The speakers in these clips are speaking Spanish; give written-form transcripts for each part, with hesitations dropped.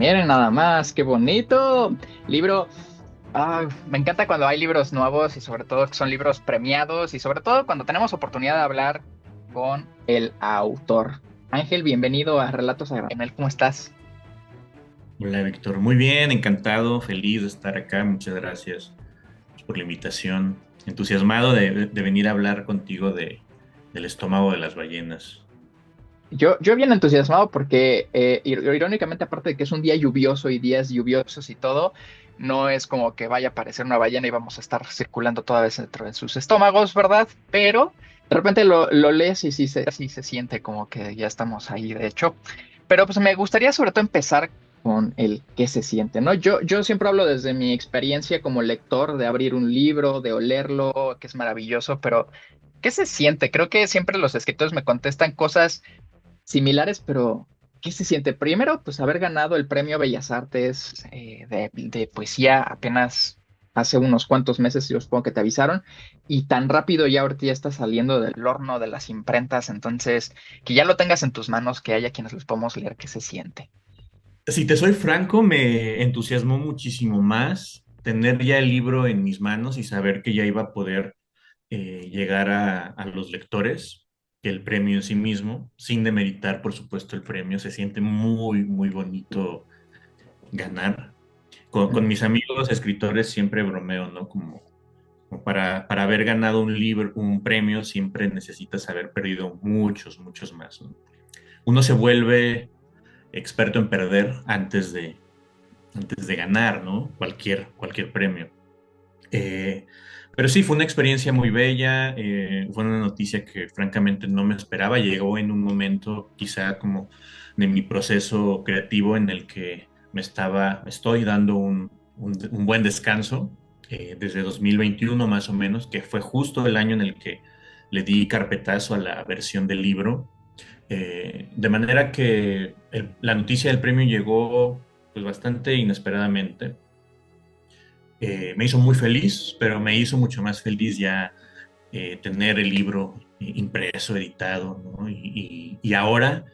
Miren nada más, qué bonito libro. Me encanta cuando hay libros nuevos y sobre todo que son libros premiados y sobre todo cuando tenemos oportunidad de hablar con el autor. Ángel, bienvenido a Relatos a Granel, ¿cómo estás? Hola Víctor, muy bien, encantado, feliz de estar acá, muchas gracias por la invitación, entusiasmado de venir a hablar contigo del estómago de las ballenas. Yo bien entusiasmado porque irónicamente aparte de que es un día lluvioso y días lluviosos y todo, no es como que vaya a aparecer una ballena y vamos a estar circulando toda vez dentro de sus estómagos, ¿verdad? Pero de repente lo lees y sí se siente como que ya estamos ahí, de hecho. Pero pues me gustaría sobre todo empezar con el qué se siente, ¿no? Yo siempre hablo desde mi experiencia como lector de abrir un libro, de olerlo, que es maravilloso, pero ¿qué se siente? Creo que siempre los escritores me contestan cosas similares, pero ¿qué se siente? Primero, pues haber ganado el premio Bellas Artes de poesía apenas hace unos cuantos meses, yo supongo que te avisaron, y tan rápido ya ahorita ya está saliendo del horno de las imprentas, entonces que ya lo tengas en tus manos, que haya quienes los podamos leer, ¿qué se siente? Si te soy franco, me entusiasmó muchísimo más tener ya el libro en mis manos y saber que ya iba a poder llegar a los lectores que el premio en sí mismo, sin demeritar, por supuesto, el premio. Se siente muy, muy bonito ganar. Con mis amigos escritores siempre bromeo, ¿no? Como para haber ganado un libro, un premio, siempre necesitas haber perdido muchos, muchos más, ¿no? Uno se vuelve experto en perder antes de ganar, ¿no? Cualquier premio. Eh, pero sí, fue una experiencia muy bella, fue una noticia que francamente no me esperaba, llegó en un momento quizá como de mi proceso creativo en el que me estoy dando un buen descanso desde 2021 más o menos, que fue justo el año en el que le di carpetazo a la versión del libro, de manera que la noticia del premio llegó pues bastante inesperadamente. Me hizo muy feliz, pero me hizo mucho más feliz ya tener el libro impreso, editado, ¿no? Y ahora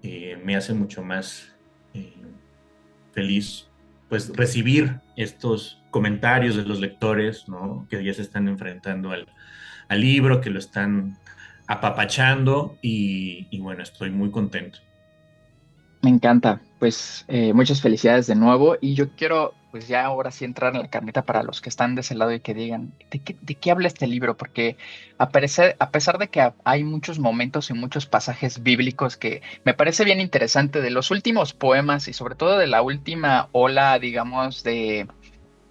me hace mucho más eh, feliz pues recibir estos comentarios de los lectores, ¿no? Que ya se están enfrentando al libro, que lo están apapachando y bueno, estoy muy contento. Me encanta, pues muchas felicidades de nuevo y yo quiero pues ya ahora sí entrar en la carnita para los que están de ese lado y que digan, de qué habla este libro? Porque a pesar de que hay muchos momentos y muchos pasajes bíblicos que me parece bien interesante de los últimos poemas y sobre todo de la última ola, digamos, de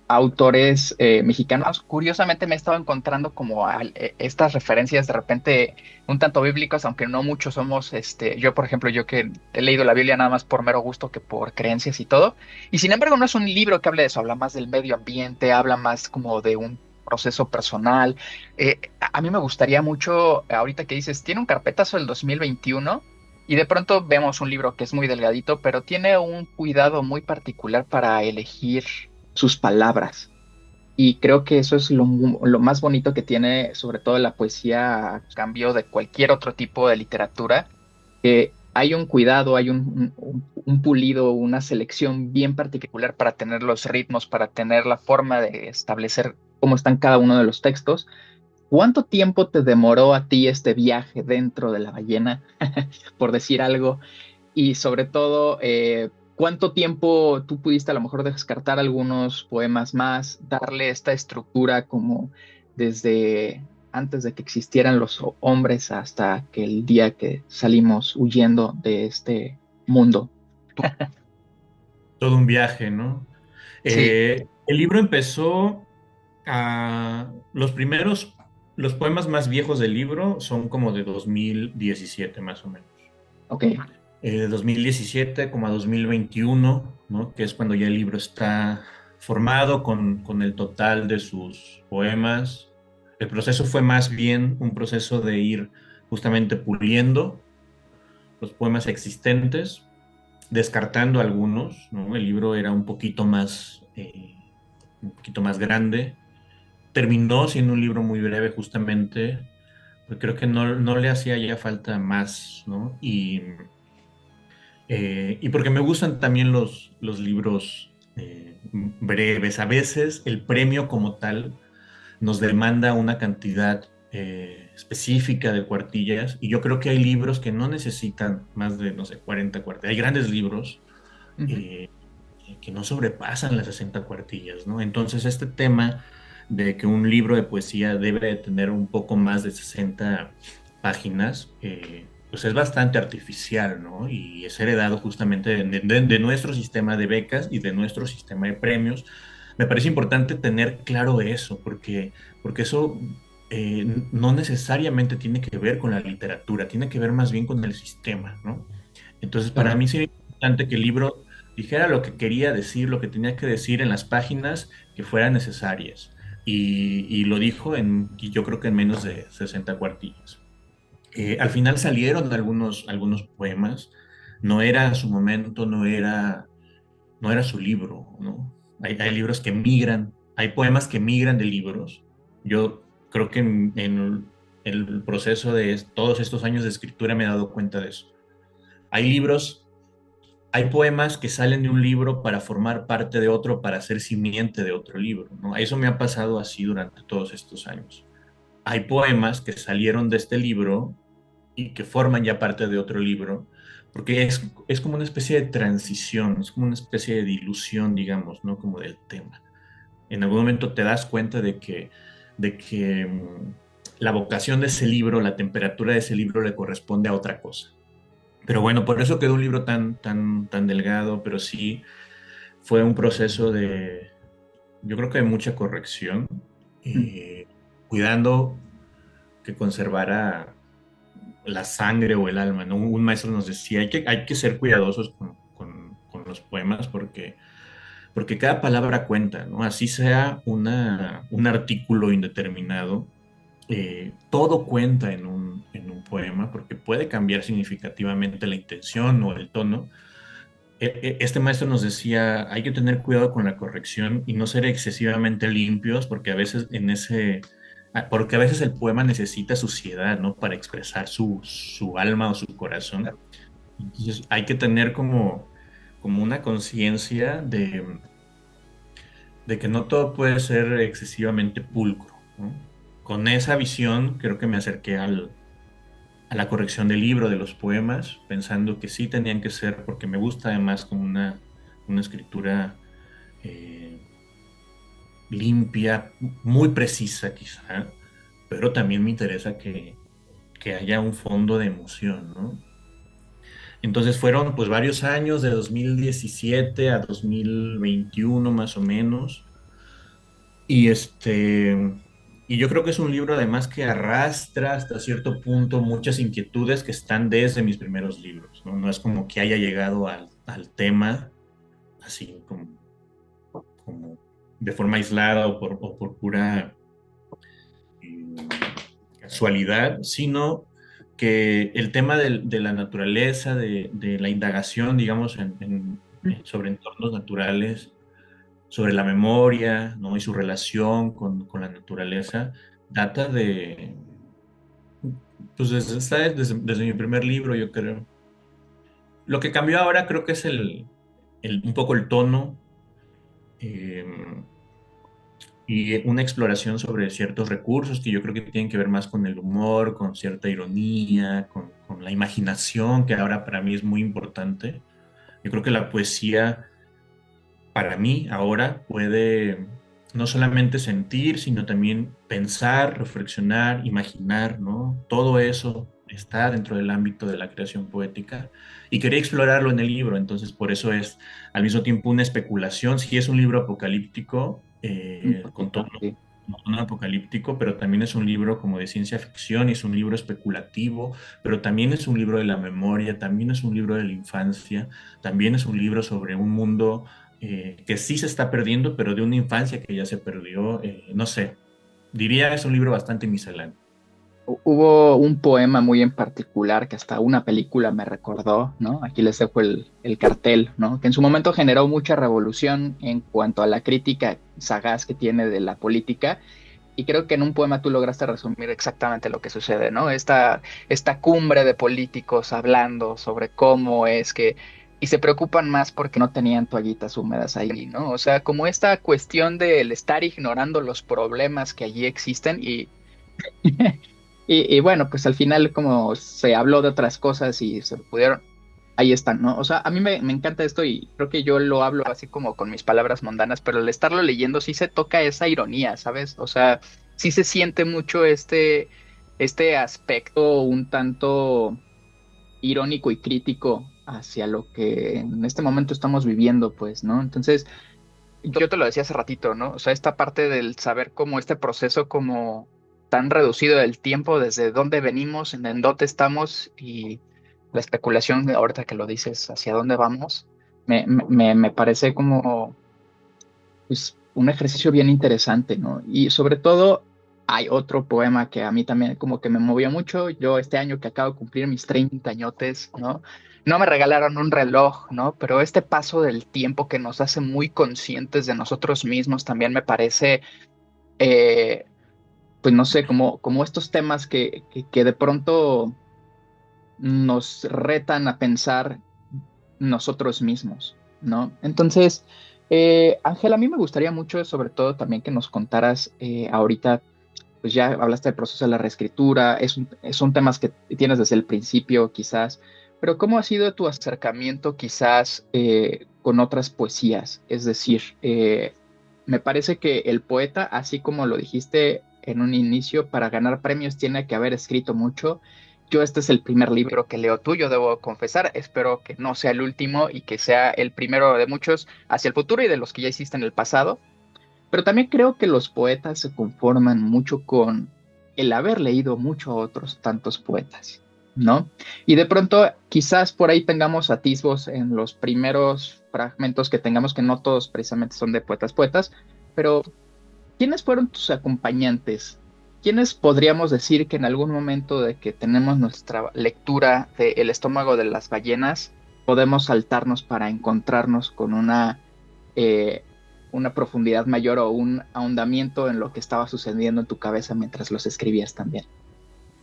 autores mexicanos. Curiosamente me he estado encontrando como estas referencias de repente un tanto bíblicas, aunque no muchos somos, yo por ejemplo, yo que he leído la Biblia nada más por mero gusto que por creencias y todo, y sin embargo no es un libro que hable de eso, habla más del medio ambiente, habla más como de un proceso personal. A mí me gustaría mucho, ahorita que dices, tiene un carpetazo del 2021. Y de pronto vemos un libro que es muy delgadito, pero tiene un cuidado muy particular para elegir sus palabras. Y creo que eso es lo más bonito que tiene, sobre todo la poesía, a cambio de cualquier otro tipo de literatura, que hay un cuidado, hay un pulido, una selección bien particular para tener los ritmos, para tener la forma de establecer cómo están cada uno de los textos. ¿Cuánto tiempo te demoró a ti este viaje dentro de la ballena, por decir algo? Y sobre todo, ¿cuánto tiempo tú pudiste a lo mejor descartar algunos poemas más, darle esta estructura como desde antes de que existieran los hombres hasta que el día que salimos huyendo de este mundo? Todo un viaje, ¿no? Sí, El libro empezó los poemas más viejos del libro son como de 2017 más o menos. ok. De 2017 como a 2021, ¿no? Que es cuando ya el libro está formado con el total de sus poemas. El proceso fue más bien un proceso de ir justamente puliendo los poemas existentes, descartando algunos, ¿no? El libro era un poquito más grande. Terminó siendo un libro muy breve justamente, porque creo que no le hacía ya falta más, ¿no? Y porque me gustan también los libros breves. A veces el premio como tal nos demanda una cantidad específica de cuartillas y yo creo que hay libros que no necesitan más de, no sé, 40 cuartillas. Hay grandes libros Ujú. eh, que no sobrepasan las 60 cuartillas, ¿no? Entonces este tema de que un libro de poesía debe de tener un poco más de 60 páginas, pues es bastante artificial, ¿no? Y es heredado justamente de nuestro sistema de becas y de nuestro sistema de premios. Me parece importante tener claro eso, porque eso no necesariamente tiene que ver con la literatura, tiene que ver más bien con el sistema, ¿no? Entonces, para Claro. mí sería importante que el libro dijera lo que quería decir, lo que tenía que decir en las páginas que fueran necesarias. Y lo dijo y yo creo que en menos de 60 cuartillas. Al final salieron algunos poemas. No era su momento, no era su libro, ¿no? Hay libros que migran, hay poemas que migran de libros. Yo creo que en el proceso de todos estos años de escritura me he dado cuenta de eso. Hay libros, hay poemas que salen de un libro para formar parte de otro, para ser simiente de otro libro, ¿no? Eso me ha pasado así durante todos estos años. Hay poemas que salieron de este libro y que forman ya parte de otro libro, porque es como una especie de transición, es como una especie de dilución, digamos, ¿no? Como del tema. En algún momento te das cuenta de que la vocación de ese libro, la temperatura de ese libro le corresponde a otra cosa. Pero bueno, por eso quedó un libro tan delgado, pero sí fue un proceso yo creo que de mucha corrección, Mm. cuidando que conservara la sangre o el alma, ¿no? Un maestro nos decía, hay que ser cuidadosos con los poemas porque cada palabra cuenta, ¿no? Así sea un artículo indeterminado, todo cuenta en un poema porque puede cambiar significativamente la intención o el tono. Este maestro nos decía, hay que tener cuidado con la corrección y no ser excesivamente limpios porque a veces porque a veces el poema necesita suciedad, ¿no? Para expresar su alma o su corazón. Claro. Entonces hay que tener como una conciencia de que no todo puede ser excesivamente pulcro, ¿no? Con esa visión creo que me acerqué a la corrección del libro, de los poemas, pensando que sí tenían que ser, porque me gusta además como una escritura eh, limpia, muy precisa quizá, pero también me interesa que haya un fondo de emoción, ¿no? Entonces fueron pues varios años, de 2017 a 2021 más o menos, y y yo creo que es un libro además que arrastra hasta cierto punto muchas inquietudes que están desde mis primeros libros, ¿no? No es como que haya llegado al tema así como de forma aislada o por pura eh, casualidad, sino que el tema de la naturaleza, de la indagación, digamos, sobre entornos naturales, sobre la memoria, ¿no? Y su relación con la naturaleza, data pues desde mi primer libro, yo creo. Lo que cambió ahora creo que es un poco el tono eh, y una exploración sobre ciertos recursos que yo creo que tienen que ver más con el humor, con cierta ironía, con la imaginación, que ahora para mí es muy importante. Yo creo que la poesía para mí ahora puede no solamente sentir, sino también pensar, reflexionar, imaginar, ¿no? Todo eso está dentro del ámbito de la creación poética y quería explorarlo en el libro, entonces por eso es al mismo tiempo una especulación, si es un libro apocalíptico, Un con poquito, tono, sí. tono apocalíptico, pero también es un libro como de ciencia ficción, y es un libro especulativo, pero también es un libro de la memoria, también es un libro de la infancia, también es un libro sobre un mundo que sí se está perdiendo, pero de una infancia que ya se perdió, no sé, diría es un libro bastante misceláneo. Hubo un poema muy en particular que hasta una película me recordó, ¿no? Aquí les dejo el cartel, ¿no? Que en su momento generó mucha revolución en cuanto a la crítica sagaz que tiene de la política, Y creo que en un poema tú lograste resumir exactamente lo que sucede, ¿no? Esta cumbre de políticos hablando sobre cómo es que, y se preocupan más porque no tenían toallitas húmedas ahí, ¿no? O sea, como esta cuestión del estar ignorando los problemas que allí existen y bueno, pues al final como se habló de otras cosas y se pudieron, ahí están, ¿no? O sea, a mí me encanta esto y creo que yo lo hablo así como con mis palabras mundanas, pero al estarlo leyendo sí se toca esa ironía, ¿sabes? O sea, sí se siente mucho este aspecto un tanto irónico y crítico hacia lo que en este momento estamos viviendo, pues, ¿no? Entonces, yo te lo decía hace ratito, ¿no? O sea, esta parte del saber cómo este proceso como tan reducido del tiempo, desde dónde venimos, en dónde estamos y la especulación, ahorita que lo dices, hacia dónde vamos, me parece como pues, un ejercicio bien interesante, ¿no? Y sobre todo hay otro poema que a mí también como que me movió mucho. Yo este año que acabo de cumplir mis 30 añotes, ¿no? No me regalaron un reloj, ¿no? Pero este paso del tiempo que nos hace muy conscientes de nosotros mismos también me parece, eh, pues no sé, como estos temas que de pronto nos retan a pensar nosotros mismos, ¿no? Entonces, Ángel, a mí me gustaría mucho, sobre todo también que nos contaras ahorita, pues ya hablaste del proceso de la reescritura, son temas que tienes desde el principio quizás, pero ¿cómo ha sido tu acercamiento quizás con otras poesías? Es decir, me parece que el poeta, así como lo dijiste en un inicio, para ganar premios tiene que haber escrito mucho. Yo este es el primer libro que leo tuyo, debo confesar. Espero que no sea el último y que sea el primero de muchos hacia el futuro y de los que ya hiciste en el pasado. Pero también creo que los poetas se conforman mucho con el haber leído mucho a otros tantos poetas, ¿no? Y de pronto quizás por ahí tengamos atisbos en los primeros fragmentos que tengamos, que no todos precisamente son de poetas, pero ¿quiénes fueron tus acompañantes? ¿Quiénes podríamos decir que en algún momento de que tenemos nuestra lectura de El estómago de las ballenas, podemos saltarnos para encontrarnos con eh, una profundidad mayor o un ahondamiento en lo que estaba sucediendo en tu cabeza mientras los escribías también?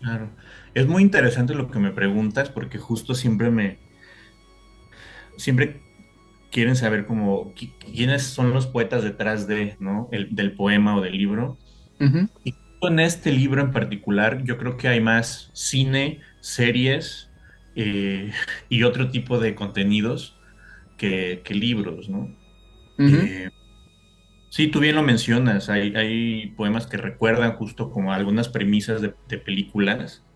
Claro. Es muy interesante lo que me preguntas porque justo siempre quieren saber como quiénes son los poetas detrás de, ¿no? Del poema o del libro. Ujú, Y en este libro en particular, yo creo que hay más cine, series y otro tipo de contenidos que libros, ¿no? ujú, Eh, sí, tú bien lo mencionas, hay poemas que recuerdan justo como algunas premisas de películas.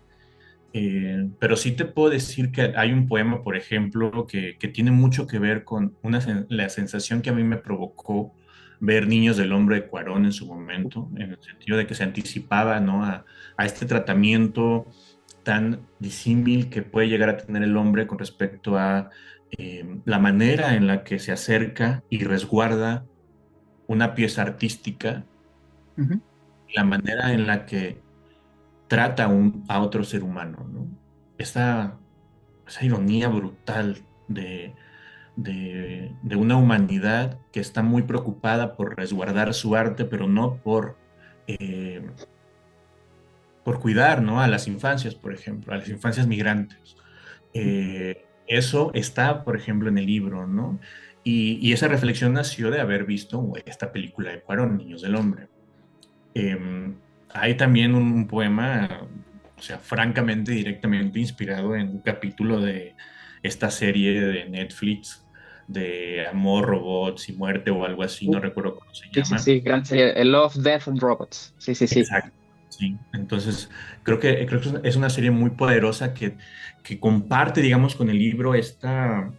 Pero sí te puedo decir que hay un poema, por ejemplo, que tiene mucho que ver con la sensación que a mí me provocó ver Niños del Hombre de Cuarón en su momento, en el sentido de que se anticipaba, ¿no? a este tratamiento tan disímil que puede llegar a tener el hombre con respecto a la manera en la que se acerca y resguarda una pieza artística, ujú, la manera en la que trata a otro ser humano, ¿no? Esa, esa ironía brutal de una humanidad que está muy preocupada por resguardar su arte, pero no eh, por cuidar, ¿no? A las infancias, por ejemplo, a las infancias migrantes. Eso está, por ejemplo, en el libro, ¿no? Y esa reflexión nació de haber visto esta película de Cuarón, Niños del Hombre. Eh, Hay también un poema, o sea, francamente, directamente inspirado en un capítulo de esta serie de Netflix de Amor, Robots y Muerte o algo así, no uh, recuerdo cómo se sí, sí, llama. sí, gran serie. El Love, Death and Robots. Sí, sí, sí. Exacto. Sí, entonces creo que es una serie muy poderosa que comparte, digamos, con el libro esta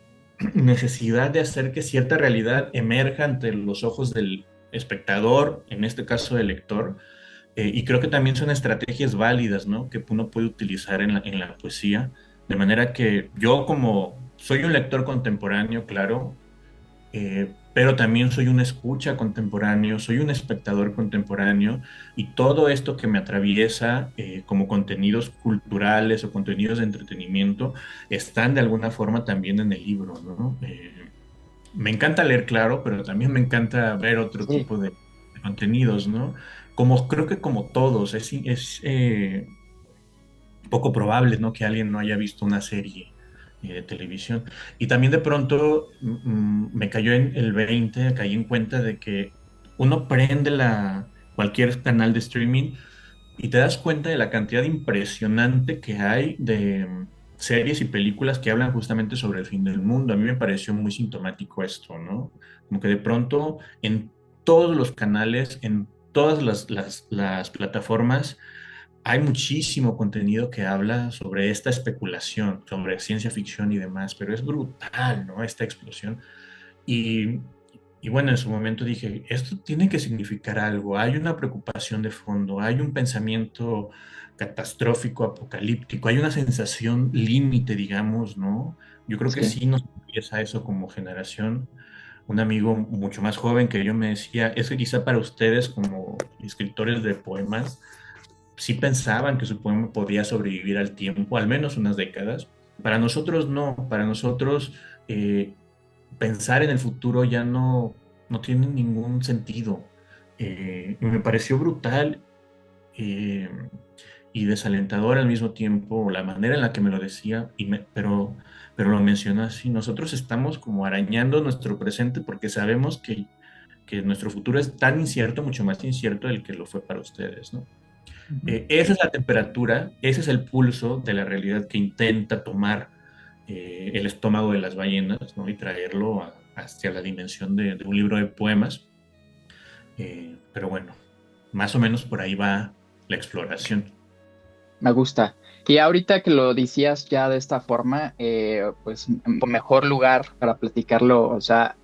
necesidad de hacer que cierta realidad emerja ante los ojos del espectador, en este caso del lector, y creo que también son estrategias válidas, ¿no? Que uno puede utilizar en la poesía, de manera que yo como soy un lector contemporáneo, claro, pero también soy un escucha contemporáneo, soy un espectador contemporáneo, y todo esto que me atraviesa como contenidos culturales o contenidos de entretenimiento están de alguna forma también en el libro, ¿no? Me encanta leer, claro, pero también me encanta ver otro Sí. tipo de contenidos, ¿no? Como creo que como todos, es poco probable, ¿no? Que alguien no haya visto una serie de televisión. Y también de pronto me cayó en el 20, caí en cuenta de que uno prende cualquier canal de streaming y te das cuenta de la cantidad impresionante que hay de series y películas que hablan justamente sobre el fin del mundo. A mí me pareció muy sintomático esto, ¿no? Como que de pronto en todos los canales, en todas las plataformas, hay muchísimo contenido que habla sobre esta especulación, sobre ciencia ficción y demás, pero es brutal, ¿no? Esta explosión. Y, y bueno, en su momento dije, esto tiene que significar algo, hay una preocupación de fondo, hay un pensamiento catastrófico, apocalíptico, hay una sensación límite, digamos, ¿no? Yo creo que Sí, sí nos empieza eso como generación. Un amigo mucho más joven que yo me decía, es que quizá para ustedes como escritores de poemas, sí pensaban que su poema podía sobrevivir al tiempo, al menos unas décadas. Para nosotros no, para nosotros eh, pensar en el futuro ya no tiene ningún sentido. Y me pareció brutal eh, y desalentador al mismo tiempo la manera en la que me lo decía, pero lo mencionó así. Nosotros estamos como arañando nuestro presente porque sabemos que nuestro futuro es tan incierto, mucho más incierto del que lo fue para ustedes, ¿no? ujú, Esa es la temperatura, ese es el pulso de la realidad que intenta tomar el estómago de las ballenas, ¿no? Y traerlo hacia la dimensión de un libro de poemas. Pero bueno, más o menos por ahí va la exploración. me gusta. Y ahorita que lo decías ya de esta forma, pues mejor lugar para platicarlo, o sea,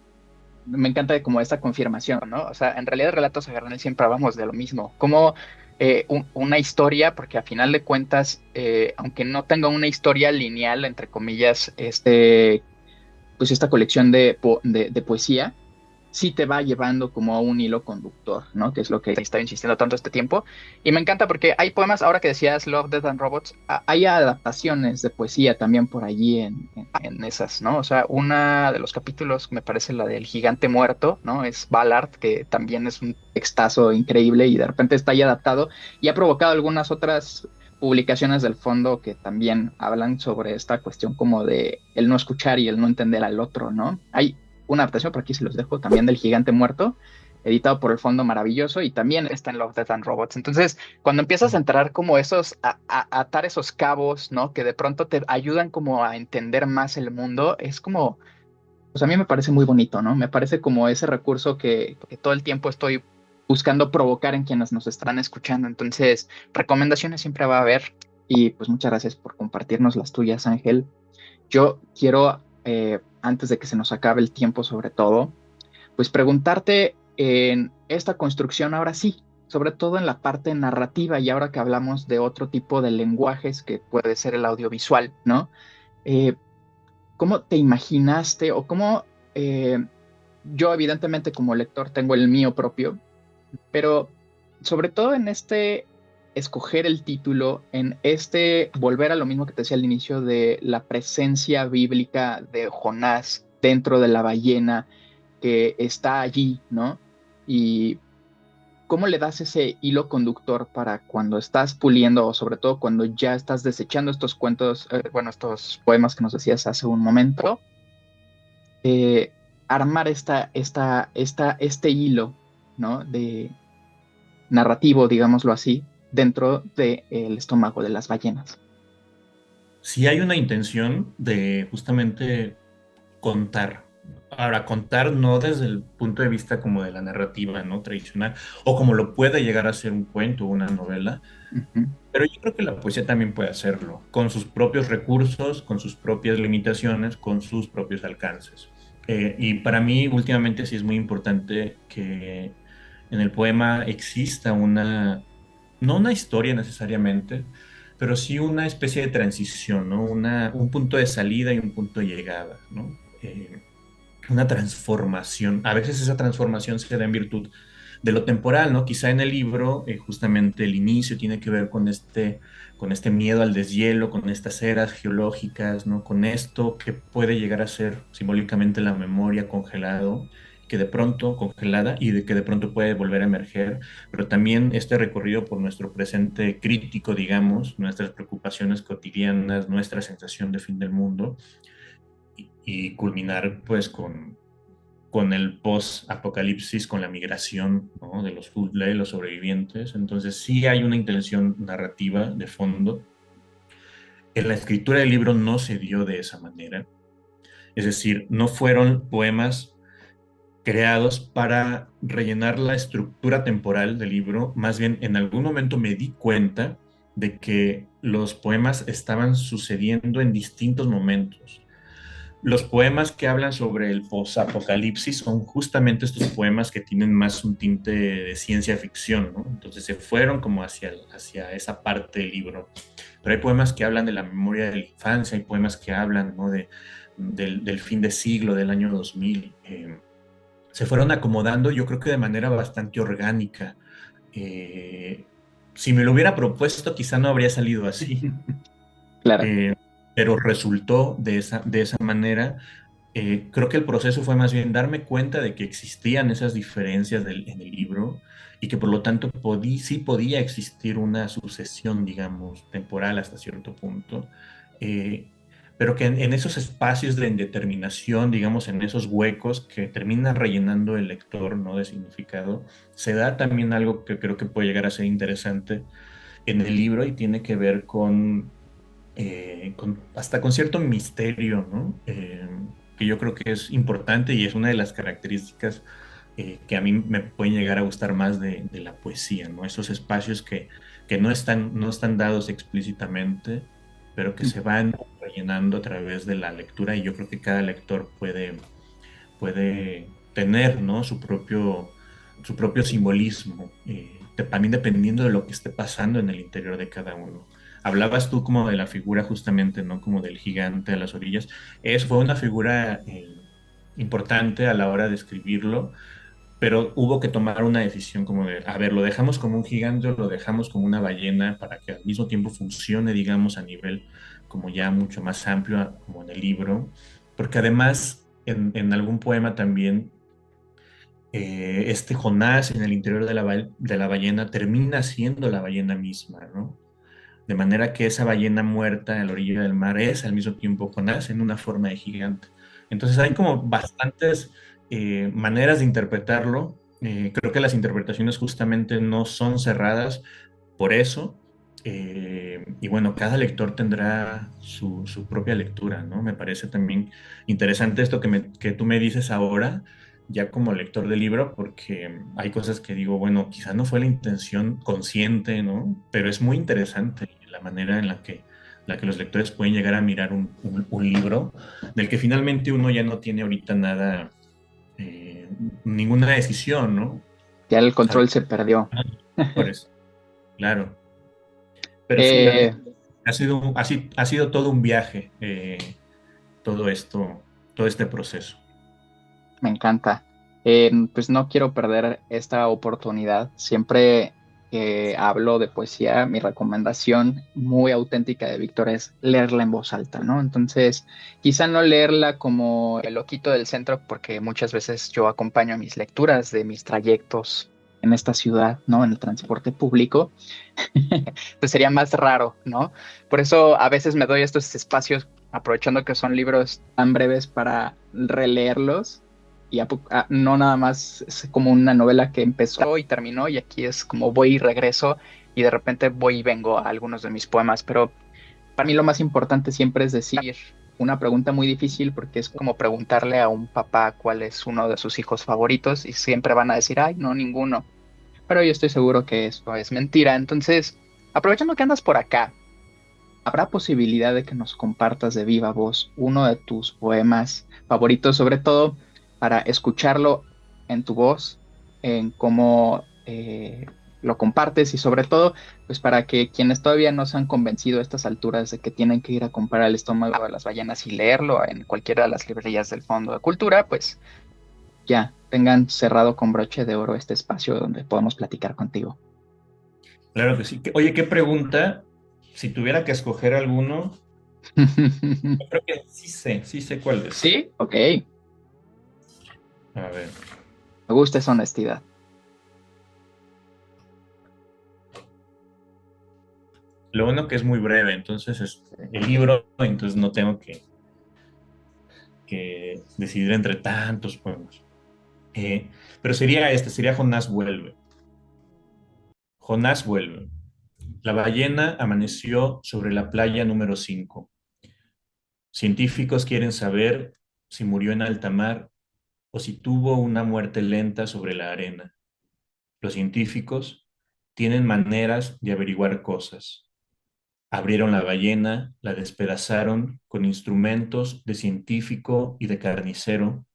me encanta como esta confirmación, ¿no? O sea, en realidad Relatos a Granel siempre hablamos de lo mismo, como una historia, porque a final de cuentas, aunque no tenga una historia lineal, entre comillas, pues esta colección de poesía, sí te va llevando como a un hilo conductor, ¿no? Que es lo que he estado insistiendo tanto este tiempo. Y me encanta porque hay poemas, ahora que decías Love, Death and Robots, hay adaptaciones de poesía también por allí en esas, ¿no? O sea, una de los capítulos, me parece la del gigante muerto, ¿no? Es Ballard, que también es un textazo increíble y de repente está ahí adaptado y ha provocado algunas otras publicaciones del fondo que también hablan sobre esta cuestión como de el no escuchar y el no entender al otro, ¿no? Hay una adaptación, por aquí se los dejo, también del Gigante Muerto, editado por el Fondo Maravilloso y también está en Love, Death and Robots. Entonces, cuando empiezas a entrar como esos, a atar esos cabos, ¿no? Que de pronto te ayudan como a entender más el mundo, es como, pues a mí me parece muy bonito, ¿no? Me parece como ese recurso que todo el tiempo estoy buscando provocar en quienes nos estarán escuchando. Entonces, recomendaciones siempre va a haber y pues muchas gracias por compartirnos las tuyas, Ángel. Yo quiero, antes de que se nos acabe el tiempo sobre todo, pues preguntarte en esta construcción ahora sí, sobre todo en la parte narrativa y ahora que hablamos de otro tipo de lenguajes que puede ser el audiovisual, ¿no? Eh, ¿Cómo te imaginaste o cómo yo evidentemente como lector tengo el mío propio, pero sobre todo en este escoger el título, en este volver a lo mismo que te decía al inicio de la presencia bíblica de Jonás dentro de la ballena que está allí, ¿no? Y cómo le das ese hilo conductor para cuando estás puliendo o sobre todo cuando ya estás desechando estos cuentos, bueno, estos poemas que nos decías hace un momento, eh, armar este hilo, ¿no? De narrativo, digámoslo así, dentro del estómago de las ballenas. Si hay una intención de justamente contar. Ahora, contar no desde el punto de vista como de la narrativa, ¿no? Tradicional, o como lo puede llegar a ser un cuento o una novela, Ujú, pero yo creo que la poesía también puede hacerlo, con sus propios recursos, con sus propias limitaciones, con sus propios alcances. Y para mí, últimamente, sí es muy importante que en el poema exista no una historia necesariamente, pero sí una especie de transición, ¿no? Un punto de salida y un punto de llegada, ¿no? Una transformación. A veces esa transformación se da en virtud de lo temporal, ¿no? Quizá en el libro, justamente el inicio tiene que ver con este miedo al deshielo, con estas eras geológicas, ¿no? Con esto que puede llegar a ser simbólicamente la memoria congelado que de pronto congelada y de que de pronto puede volver a emerger, pero también este recorrido por nuestro presente crítico, digamos, nuestras preocupaciones cotidianas, nuestra sensación de fin del mundo y culminar pues con el post-apocalipsis, con la migración, ¿no?, de de los sobrevivientes. Entonces sí hay una intención narrativa de fondo. En la escritura del libro no se dio de esa manera. Es decir, no fueron poemas creados para rellenar la estructura temporal del libro. Más bien, en algún momento me di cuenta de que los poemas estaban sucediendo en distintos momentos. Los poemas que hablan sobre el posapocalipsis son justamente estos poemas que tienen más un tinte de ciencia ficción, ¿no? Entonces se fueron como hacia esa parte del libro. Pero hay poemas que hablan de la memoria de la infancia, hay poemas que hablan, ¿no?, del fin de siglo, del año 2000. Se fueron acomodando, yo creo que de manera bastante orgánica. Eh, si me lo hubiera propuesto, quizá no habría salido así, Claro. eh, pero resultó de esa manera. Creo que el proceso fue más bien darme cuenta de que existían esas diferencias en el libro y que por lo tanto sí podía existir una sucesión, digamos, temporal hasta cierto punto, eh, pero que en esos espacios de indeterminación, digamos, en esos huecos que termina rellenando el lector, ¿no?, de significado, se da también algo que creo que puede llegar a ser interesante en el libro y tiene que ver hasta con cierto misterio, ¿no? Que yo creo que es importante y es una de las características que a mí me pueden llegar a gustar más de la poesía, ¿no? Esos espacios que no están dados explícitamente, pero que se van rellenando a través de la lectura y yo creo que cada lector puede tener, ¿no?, su propio simbolismo, también dependiendo de lo que esté pasando en el interior de cada uno. Hablabas tú como de la figura justamente, ¿no?, como del gigante a las orillas. Fue una figura importante a la hora de escribirlo, pero hubo que tomar una decisión como de, a ver, ¿lo dejamos como un gigante o lo dejamos como una ballena para que al mismo tiempo funcione, digamos, a nivel como ya mucho más amplio, como en el libro? Porque además, en algún poema también, este Jonás en el interior de la ballena termina siendo la ballena misma, ¿no? De manera que esa ballena muerta a la orilla del mar es al mismo tiempo Jonás en una forma de gigante. Entonces hay como bastantes maneras de interpretarlo. Creo que las interpretaciones justamente no son cerradas por eso. Y bueno, cada lector tendrá su propia lectura, ¿no? Me parece también interesante esto que tú me dices ahora, ya como lector del libro, porque hay cosas que digo, bueno, quizá no fue la intención consciente, ¿no? Pero es muy interesante la manera en la que los lectores pueden llegar a mirar un libro del que finalmente uno ya no tiene ahorita nada, ninguna decisión, ¿no? Ya el ¿Sabe? control se perdió. Por eso, claro. Pero sí, Eh, ha sido todo un viaje, todo esto, todo este proceso. Me encanta. Pues no quiero perder esta oportunidad. Siempre que hablo de poesía, mi recomendación muy auténtica de Víctor es leerla en voz alta, ¿no? Entonces, quizá no leerla como el loquito del centro, porque muchas veces yo acompaño mis lecturas de mis trayectos en esta ciudad, ¿no? En el transporte público. Entonces sería más raro, ¿no? Por eso a veces me doy estos espacios, aprovechando que son libros tan breves para releerlos y no nada más es como una novela que empezó y terminó y aquí es como voy y regreso y de repente voy y vengo a algunos de mis poemas, pero para mí lo más importante siempre es decir una pregunta muy difícil porque es como preguntarle a un papá cuál es uno de sus hijos favoritos y siempre van a decir, ay, no, ninguno, pero yo estoy seguro que eso es mentira. Entonces, aprovechando que andas por acá, ¿habrá posibilidad de que nos compartas de viva voz uno de tus poemas favoritos, sobre todo para escucharlo en tu voz, en cómo lo compartes y sobre todo, pues para que quienes todavía no se han convencido a estas alturas de que tienen que ir a comprar el estómago de las ballenas y leerlo en cualquiera de las librerías del Fondo de Cultura, pues ya tengan cerrado con broche de oro este espacio donde podemos platicar contigo? Claro que sí. Oye, qué pregunta. Si tuviera que escoger alguno, yo creo que sí sé cuál es. Sí, ok. A ver. Me gusta esa honestidad. Lo bueno que es muy breve, entonces el libro, entonces no tengo que decidir entre tantos poemas. Pero sería Jonás vuelve. Jonás vuelve. La ballena amaneció sobre la playa número 5. Científicos quieren saber si murió en alta mar o si tuvo una muerte lenta sobre la arena. Los científicos tienen maneras de averiguar cosas. Abrieron la ballena, la despedazaron con instrumentos de científico y de carnicero,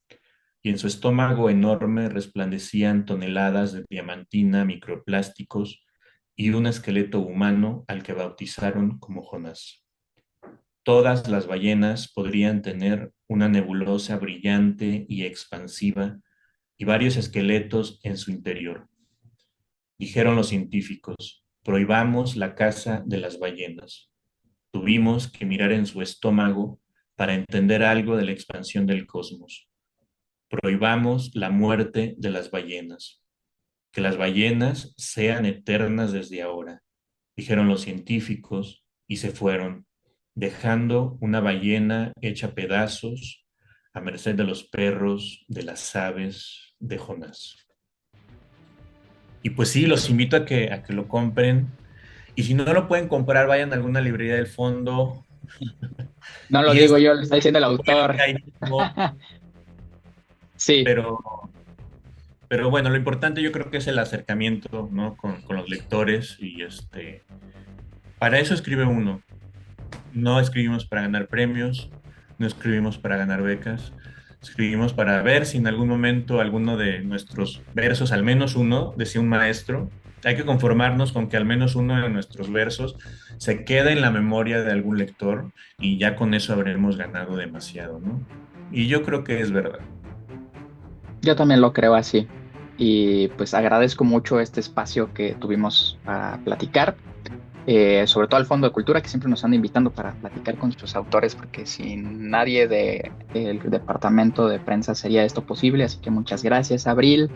y en su estómago enorme resplandecían toneladas de diamantina, microplásticos y un esqueleto humano al que bautizaron como Jonás. Todas las ballenas podrían tener una nebulosa brillante y expansiva y varios esqueletos en su interior. Dijeron los científicos, prohibamos la caza de las ballenas. Tuvimos que mirar en su estómago para entender algo de la expansión del cosmos. Prohibamos la muerte de las ballenas. Que las ballenas sean eternas desde ahora, dijeron los científicos y se fueron, dejando una ballena hecha pedazos a merced de los perros, de las aves, de Jonás. Y pues sí, los invito a que lo compren. Y si no lo pueden comprar, vayan a alguna librería del fondo. No lo Y digo es yo, lo está diciendo el bueno que autor. ahí mismo, Sí, pero, pero bueno, lo importante yo creo que es el acercamiento, ¿no? Con los lectores y para eso escribe uno. No escribimos para ganar premios, no escribimos para ganar becas, escribimos para ver si en algún momento alguno de nuestros versos, al menos uno, decía un maestro. Hay que conformarnos con que al menos uno de nuestros versos se quede en la memoria de algún lector y ya con eso habremos ganado demasiado, ¿no? Y yo creo que es verdad. yo también lo creo así. Y pues agradezco mucho este espacio que tuvimos para platicar. Sobre todo al Fondo de Cultura, que siempre nos anda invitando para platicar con sus autores, porque sin nadie del departamento de prensa sería esto posible. Así que muchas gracias, Abril,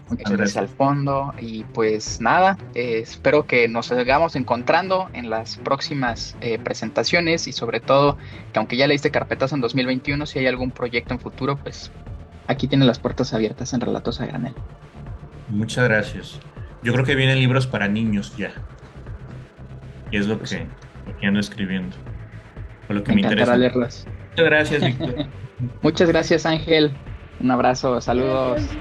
muchas Muchas gracias al gracias. fondo. Y pues nada, espero que nos sigamos encontrando en las próximas presentaciones y sobre todo que aunque ya le diste carpetazo en 2021, si hay algún proyecto en futuro, pues aquí tiene las puertas abiertas en Relatos a Granel. Muchas gracias. Yo creo que vienen libros para niños ya, y es Pues lo que ando escribiendo, o lo que me me interesa. encantará leerlas. Muchas gracias, Víctor. Muchas gracias, Ángel. Un abrazo, saludos.